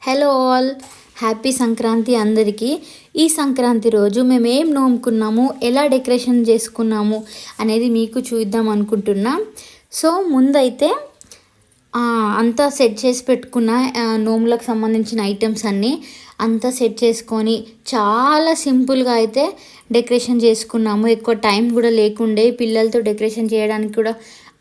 Hello all, happy Sankranti అందరికీ. ఈ సంక్రాంతి రోజు మేము ఏం నోముకున్నాము, ఎలా డెకరేషన్ చేసుకున్నాము అనేది మీకు చూద్దాం అనుకుంటున్నా. సో ముందైతే అంతా సెట్ చేసి పెట్టుకున్న నోములకు సంబంధించిన ఐటమ్స్ అన్నీ అంతా సెట్ చేసుకొని చాలా సింపుల్గా అయితే డెకరేషన్ చేసుకున్నాము. ఎక్కువ టైం కూడా లేకుండే, పిల్లలతో డెకరేషన్ చేయడానికి కూడా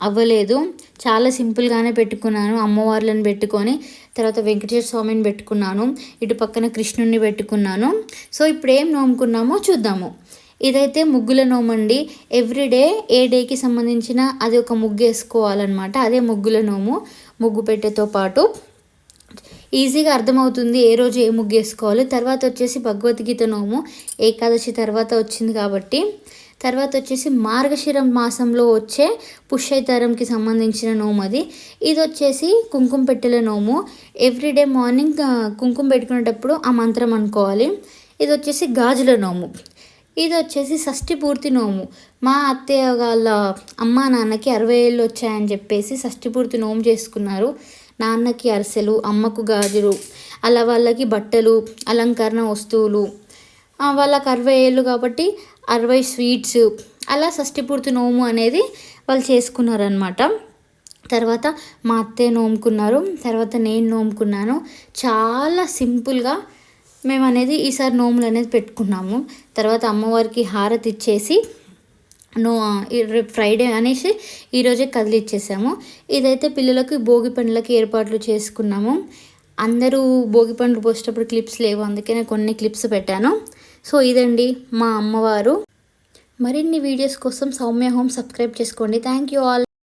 అవ్వలేదు. చాలా సింపుల్గానే పెట్టుకున్నాను. అమ్మవార్లను పెట్టుకొని తర్వాత వెంకటేశ్వర స్వామిని పెట్టుకున్నాను, ఇటు పక్కన కృష్ణుడిని పెట్టుకున్నాను. సో ఇప్పుడు ఏం నోముకున్నామో చూద్దాము. ఇదైతే ముగ్గుల నోమండి. ఎవ్రీడే ఏ డేకి సంబంధించిన అది ఒక ముగ్గు వేసుకోవాలన్నమాట. అదే ముగ్గుల నోము. ముగ్గు పెట్టెతో పాటు ఈజీగా అర్థమవుతుంది ఏ రోజు ఏ ముగ్గు వేసుకోవాలి. తర్వాత వచ్చేసి భగవద్గీత నోము ఏకాదశి తర్వాత వచ్చింది కాబట్టి. తర్వాత వచ్చేసి మార్గశిర మాసంలో వచ్చే పుష్యతరంకి సంబంధించిన నోము అది. ఇది వచ్చేసి కుంకుమ పెట్టెల నోము. ఎవ్రీడే మార్నింగ్ కుంకుమ పెట్టుకునేటప్పుడు ఆ మంత్రం అనుకోవాలి. ఇది వచ్చేసి గాజుల నోము. ఇది వచ్చేసి షష్ఠి పూర్తి నోము. మా అత్తయ్య వాళ్ళ అమ్మ నాన్నకి 60 ఏళ్ళు వచ్చాయని చెప్పేసి షష్ఠి పూర్తి నోము చేసుకున్నారు. నాన్నకి అరిసెలు, అమ్మకు గాజులు, అలా వాళ్ళకి బట్టలు, అలంకరణ వస్తువులు, వాళ్ళకి 60 ఏళ్ళు కాబట్టి 60 స్వీట్స్, అలా షష్ఠి పూర్తి నోము అనేది వాళ్ళు చేసుకున్నారనమాట. తర్వాత మా అత్తయ్య నోముకున్నారు, తర్వాత నేను నోముకున్నాను. చాలా సింపుల్గా మేము అనేది ఈసారి నోములు అనేది పెట్టుకున్నాము. తర్వాత అమ్మవారికి హారతి ఇచ్చేసి రేపు ఫ్రైడే అనేసి ఈరోజే కదిలిచ్చేసాము. ఇదైతే పిల్లలకు భోగి పండ్లకి ఏర్పాట్లు చేసుకున్నాము. అందరూ భోగి పండ్లు పోసేటప్పుడు క్లిప్స్ లేవు, అందుకే నేను కొన్ని క్లిప్స్ పెట్టాను. సో ఇదండి మా అమ్మవారు. మరిన్ని వీడియోస్ కోసం సౌమ్య హోమ్ సబ్స్క్రైబ్ చేసుకోండి. Thank you all.